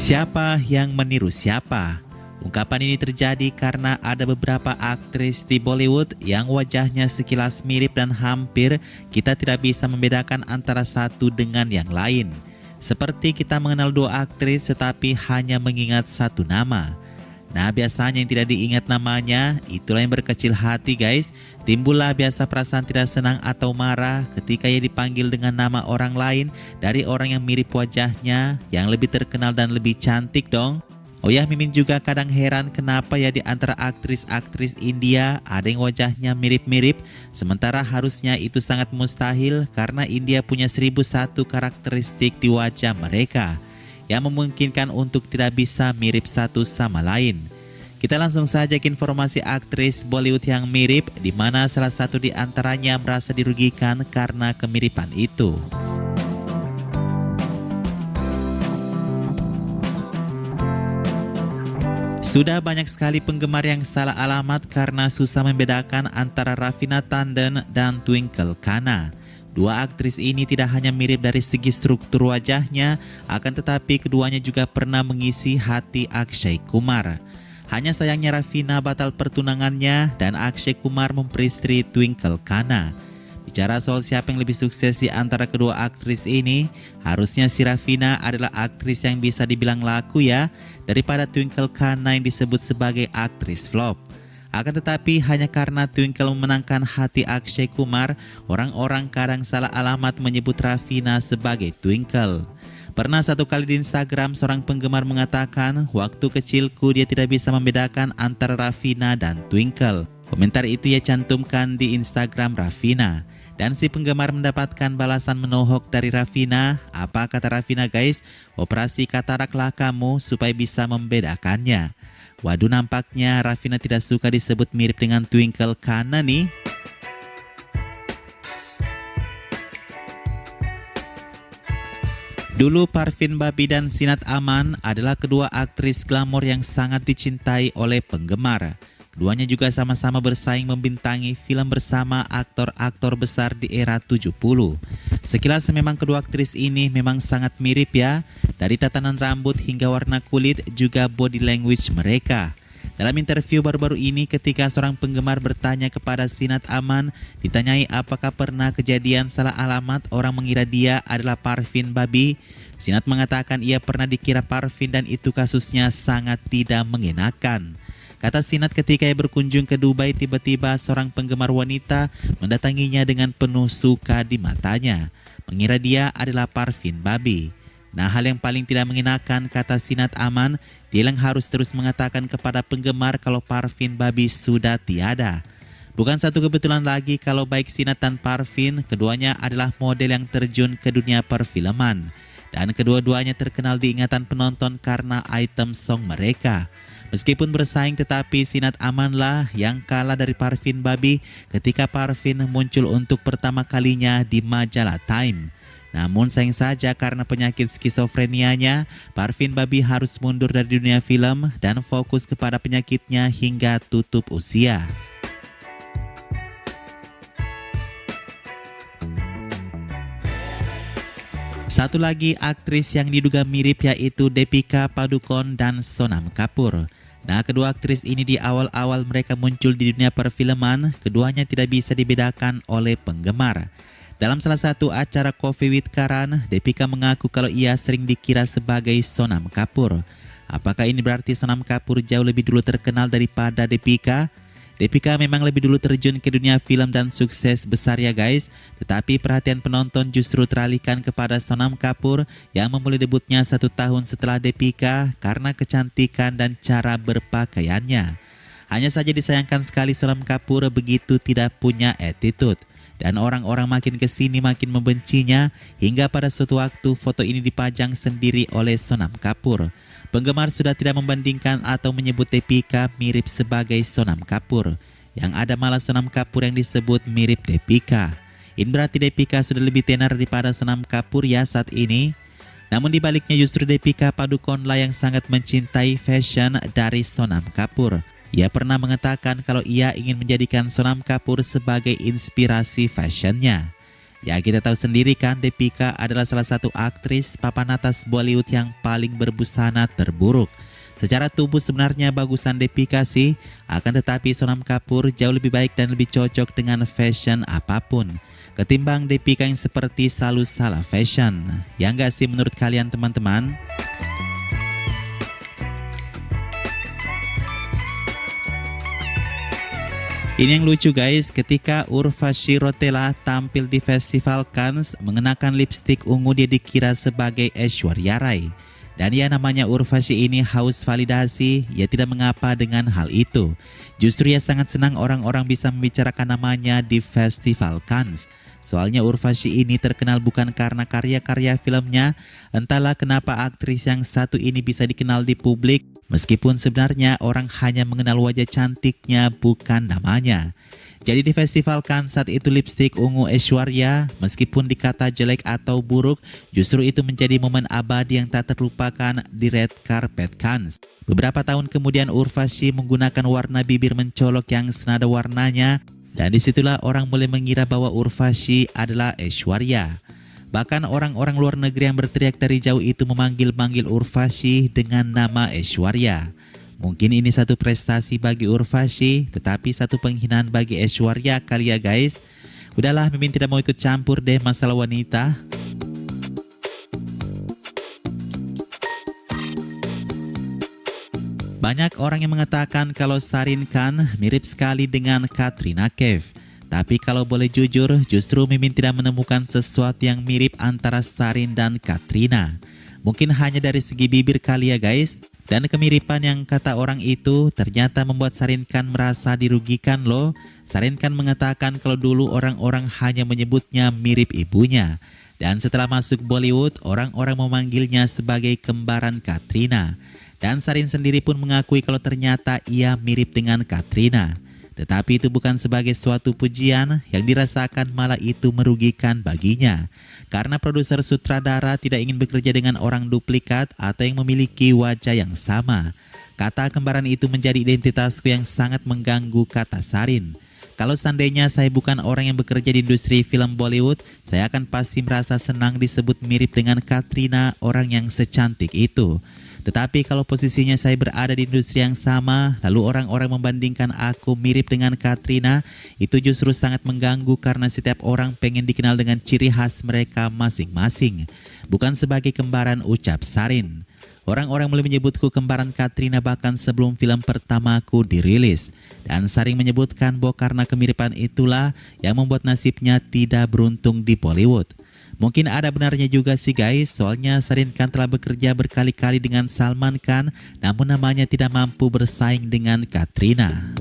Siapa yang meniru siapa? Ungkapan ini terjadi karena ada beberapa aktris di Bollywood yang wajahnya sekilas mirip dan hampir kita tidak bisa membedakan antara satu dengan yang lain. Seperti kita mengenal dua aktris tetapi hanya mengingat satu nama. Nah, biasanya yang tidak diingat namanya, itulah yang berkecil hati guys. Timbullah biasa perasaan tidak senang atau marah ketika ia dipanggil dengan nama orang lain dari orang yang mirip wajahnya, yang lebih terkenal dan lebih cantik dong. Oh ya, Mimin juga kadang heran kenapa ya di antara aktris-aktris India ada yang wajahnya mirip-mirip, sementara harusnya itu sangat mustahil karena India punya 1001 karakteristik di wajah mereka yang memungkinkan untuk tidak bisa mirip satu sama lain. Kita langsung saja ke informasi aktris Bollywood yang mirip, di mana salah satu di antaranya merasa dirugikan karena kemiripan itu. Sudah banyak sekali penggemar yang salah alamat karena susah membedakan antara Raveena Tandon dan Twinkle Khanna. Dua aktris ini tidak hanya mirip dari segi struktur wajahnya, akan tetapi keduanya juga pernah mengisi hati Akshay Kumar. Hanya sayangnya Raveena batal pertunangannya dan Akshay Kumar memperistri Twinkle Khanna. Bicara soal siapa yang lebih sukses di antara kedua aktris ini, harusnya si Raveena adalah aktris yang bisa dibilang laku ya, daripada Twinkle Khanna yang disebut sebagai aktris flop. Akan tetapi hanya karena Twinkle memenangkan hati Akshay Kumar, orang-orang kadang salah alamat menyebut Raveena sebagai Twinkle. Pernah satu kali di Instagram seorang penggemar mengatakan, waktu kecilku dia tidak bisa membedakan antara Raveena dan Twinkle. Komentar itu ia cantumkan di Instagram Raveena. Dan si penggemar mendapatkan balasan menohok dari Raveena. Apa kata Raveena guys? Operasi kataraklah kamu supaya bisa membedakannya. Waduh, nampaknya Raveena tidak suka disebut mirip dengan Twinkle Khanna nih. Dulu Parveen Babi dan Sinat Aman adalah kedua aktris glamor yang sangat dicintai oleh penggemar. Keduanya juga sama-sama bersaing membintangi film bersama aktor-aktor besar di era 70. Sekilas memang kedua aktris ini memang sangat mirip ya. Dari tatanan rambut hingga warna kulit juga body language mereka. Dalam interview baru-baru ini ketika seorang penggemar bertanya kepada Sinat Aman, ditanyai apakah pernah kejadian salah alamat orang mengira dia adalah Parveen Babi. Sinat mengatakan ia pernah dikira Parveen dan itu kasusnya sangat tidak mengenakan. Kata Sinat ketika ia berkunjung ke Dubai, tiba-tiba seorang penggemar wanita mendatanginya dengan penuh suka di matanya, mengira dia adalah Parveen Babi. Nah, hal yang paling tidak mengenakan, kata Sinat Aman, dia yang harus terus mengatakan kepada penggemar kalau Parveen Babi sudah tiada. Bukan satu kebetulan lagi kalau baik Sinat dan Parveen, keduanya adalah model yang terjun ke dunia perfilman. Dan kedua-duanya terkenal di ingatan penonton karena item song mereka. Meskipun bersaing tetapi Sinat Amanlah yang kalah dari Parveen Babi ketika Parveen muncul untuk pertama kalinya di majalah Time. Namun sayang saja karena penyakit skizofrenianya, Parveen Babi harus mundur dari dunia film dan fokus kepada penyakitnya hingga tutup usia. Satu lagi aktris yang diduga mirip yaitu Deepika Padukone dan Sonam Kapoor. Nah, kedua aktris ini di awal-awal mereka muncul di dunia perfilman, keduanya tidak bisa dibedakan oleh penggemar. Dalam salah satu acara Coffee with Karan, Deepika mengaku kalau ia sering dikira sebagai Sonam Kapoor. Apakah ini berarti Sonam Kapoor jauh lebih dulu terkenal daripada Deepika? Deepika memang lebih dulu terjun ke dunia film dan sukses besar ya guys. Tetapi perhatian penonton justru teralihkan kepada Sonam Kapoor yang memulai debutnya 1 tahun setelah Deepika karena kecantikan dan cara berpakaiannya. Hanya saja disayangkan sekali Sonam Kapoor begitu tidak punya attitude. Dan orang-orang makin kesini makin membencinya hingga pada suatu waktu foto ini dipajang sendiri oleh Sonam Kapoor. Penggemar sudah tidak membandingkan atau menyebut Deepika mirip sebagai Sonam Kapoor. Yang ada malah Sonam Kapoor yang disebut mirip Deepika. Ini berarti Deepika sudah lebih tenar daripada Sonam Kapoor ya saat ini. Namun dibaliknya justru Deepika Padukone lah yang sangat mencintai fashion dari Sonam Kapoor. Ia pernah mengatakan kalau ia ingin menjadikan Sonam Kapoor sebagai inspirasi fashionnya. Ya kita tahu sendiri kan Deepika adalah salah satu aktris papan atas Bollywood yang paling berbusana terburuk. Secara tubuh sebenarnya bagusan Deepika sih, akan tetapi Sonam Kapoor jauh lebih baik dan lebih cocok dengan fashion apapun ketimbang Deepika yang seperti selalu salah fashion. Ya enggak sih menurut kalian teman-teman? Ini yang lucu guys, ketika Urvashi Rotela tampil di Festival Cannes mengenakan lipstik ungu, dia dikira sebagai Aishwarya Rai. Dan ya namanya Urvashi ini haus validasi, ia tidak mengapa dengan hal itu. Justru ia sangat senang orang-orang bisa membicarakan namanya di Festival Cannes. Soalnya Urvashi ini terkenal bukan karena karya-karya filmnya, entahlah kenapa aktris yang satu ini bisa dikenal di publik. Meskipun sebenarnya orang hanya mengenal wajah cantiknya bukan namanya. Jadi di Festival Cannes saat itu lipstik ungu Aishwarya meskipun dikata jelek atau buruk, justru itu menjadi momen abadi yang tak terlupakan di red carpet Cannes. Beberapa tahun kemudian Urvashi menggunakan warna bibir mencolok yang senada warnanya, dan disitulah orang mulai mengira bahwa Urvashi adalah Aishwarya. Bahkan orang-orang luar negeri yang berteriak dari jauh itu memanggil-manggil Urvashi dengan nama Aishwarya. Mungkin ini satu prestasi bagi Urvashi, tetapi satu penghinaan bagi Aishwarya kali ya guys. Udahlah, Mimin tidak mau ikut campur deh masalah wanita. Banyak orang yang mengatakan kalau Shahreen Khan mirip sekali dengan Katrina Kaif. Tapi kalau boleh jujur, justru Mimin tidak menemukan sesuatu yang mirip antara Shahreen dan Katrina. Mungkin hanya dari segi bibir kali ya guys. Dan kemiripan yang kata orang itu ternyata membuat Shahreen Khan merasa dirugikan loh. Shahreen Khan mengatakan kalau dulu orang-orang hanya menyebutnya mirip ibunya. Dan setelah masuk Bollywood, orang-orang memanggilnya sebagai kembaran Katrina. Dan Shahreen sendiri pun mengakui kalau ternyata ia mirip dengan Katrina. Tetapi itu bukan sebagai suatu pujian, yang dirasakan malah itu merugikan baginya. Karena produser sutradara tidak ingin bekerja dengan orang duplikat atau yang memiliki wajah yang sama. Kata kembaran itu menjadi identitasku yang sangat mengganggu, kata Shahreen. Kalau seandainya saya bukan orang yang bekerja di industri film Bollywood, saya akan pasti merasa senang disebut mirip dengan Katrina, orang yang secantik itu. Tetapi kalau posisinya saya berada di industri yang sama, lalu orang-orang membandingkan aku mirip dengan Katrina, itu justru sangat mengganggu karena setiap orang pengen dikenal dengan ciri khas mereka masing-masing. Bukan sebagai kembaran, ucap Shahreen. Orang-orang mulai menyebutku kembaran Katrina bahkan sebelum film pertamaku dirilis. Dan Shahreen menyebutkan bahwa karena kemiripan itulah yang membuat nasibnya tidak beruntung di Bollywood. Mungkin ada benarnya juga sih guys, soalnya Shahreen Khan telah bekerja berkali-kali dengan Salman Khan, namun namanya tidak mampu bersaing dengan Katrina.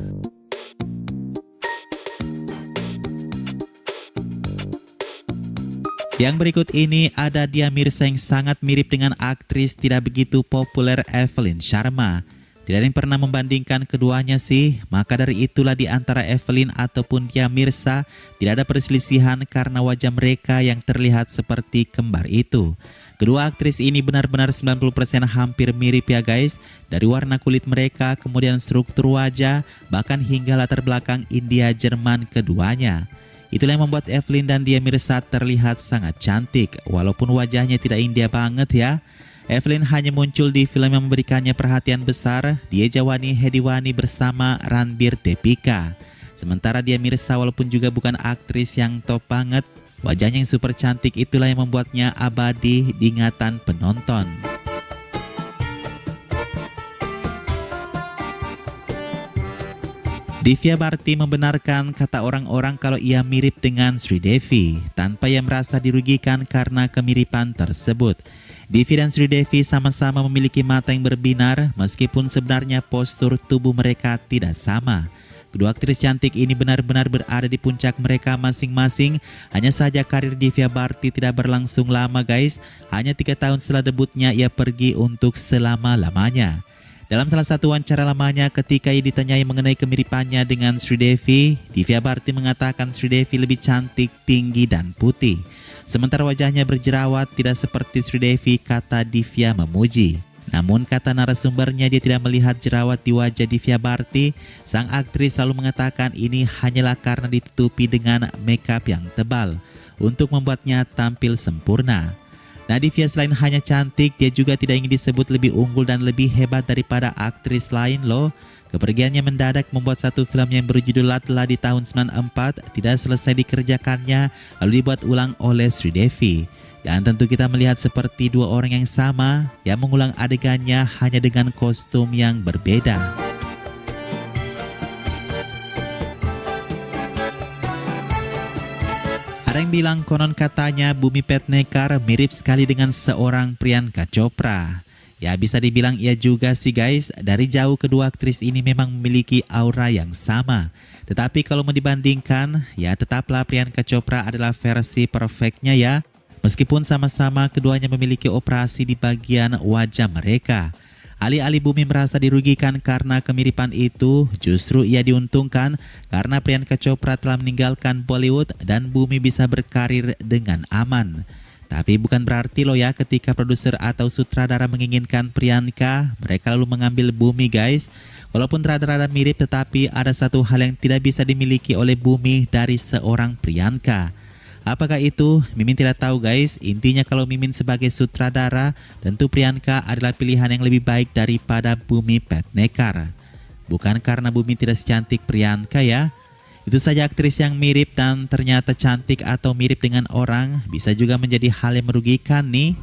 Yang berikut ini ada Dia Mirza yang sangat mirip dengan aktris tidak begitu populer Evelyn Sharma. Tidak ada yang pernah membandingkan keduanya sih, maka dari itulah di antara Evelyn ataupun Dia Mirza tidak ada perselisihan karena wajah mereka yang terlihat seperti kembar itu. Kedua aktris ini benar-benar 90% hampir mirip ya guys, dari warna kulit mereka, kemudian struktur wajah, bahkan hingga latar belakang India Jerman keduanya. Itulah yang membuat Evelyn dan Dia Mirza terlihat sangat cantik, walaupun wajahnya tidak India banget ya. Evelyn hanya muncul di film yang memberikannya perhatian besar, Dia Jawani Hediwani bersama Ranbir Deepika. Sementara Dia Mirza walaupun juga bukan aktris yang top banget, wajahnya yang super cantik itulah yang membuatnya abadi di ingatan penonton. Divya Bharti membenarkan kata orang-orang kalau ia mirip dengan Sridevi, tanpa ia merasa dirugikan karena kemiripan tersebut. Divi dan Sridevi sama-sama memiliki mata yang berbinar, meskipun sebenarnya postur tubuh mereka tidak sama. Kedua aktris cantik ini benar-benar berada di puncak mereka masing-masing. Hanya saja karir Divya Bharti tidak berlangsung lama guys. Hanya 3 tahun setelah debutnya ia pergi untuk selama-lamanya. Dalam salah satu wawancara lamanya ketika ia ditanyai mengenai kemiripannya dengan Sridevi, Divya Bharti mengatakan Sridevi lebih cantik, tinggi dan putih. Sementara wajahnya berjerawat tidak seperti Sridevi, kata Divya memuji. Namun kata narasumbernya dia tidak melihat jerawat di wajah Divya Bharti. Sang aktris selalu mengatakan ini hanyalah karena ditutupi dengan makeup yang tebal. untuk membuatnya tampil sempurna. Nadivia selain hanya cantik, dia juga tidak ingin disebut lebih unggul dan lebih hebat daripada aktris lain loh. Kepergiannya mendadak membuat satu film yang berjudul Latla di tahun 94 tidak selesai dikerjakannya lalu dibuat ulang oleh Sridevi. Dan tentu kita melihat seperti dua orang yang sama yang mengulang adegannya hanya dengan kostum yang berbeda. Ada yang bilang konon katanya Bumi Petnekar mirip sekali dengan seorang Priyanka Chopra. Ya bisa dibilang iya juga sih guys, dari jauh kedua aktris ini memang memiliki aura yang sama. Tetapi kalau mau dibandingkan, ya tetaplah Priyanka Chopra adalah versi perfectnya ya. Meskipun sama-sama keduanya memiliki operasi di bagian wajah mereka. Alih-alih Bumi merasa dirugikan karena kemiripan itu, justru ia diuntungkan karena Priyanka Chopra telah meninggalkan Bollywood dan Bumi bisa berkarir dengan aman. Tapi bukan berarti loh ya ketika produser atau sutradara menginginkan Priyanka, mereka lalu mengambil Bumi guys. Walaupun rada-rada mirip tetapi ada satu hal yang tidak bisa dimiliki oleh Bumi dari seorang Priyanka. Apakah itu? Mimin tidak tahu guys. Intinya kalau Mimin sebagai sutradara, tentu Priyanka adalah pilihan yang lebih baik daripada Bumi Petnekar. Bukan karena Bumi tidak secantik Priyanka ya. Itu saja aktris yang mirip dan ternyata cantik atau mirip dengan orang bisa juga menjadi hal yang merugikan nih.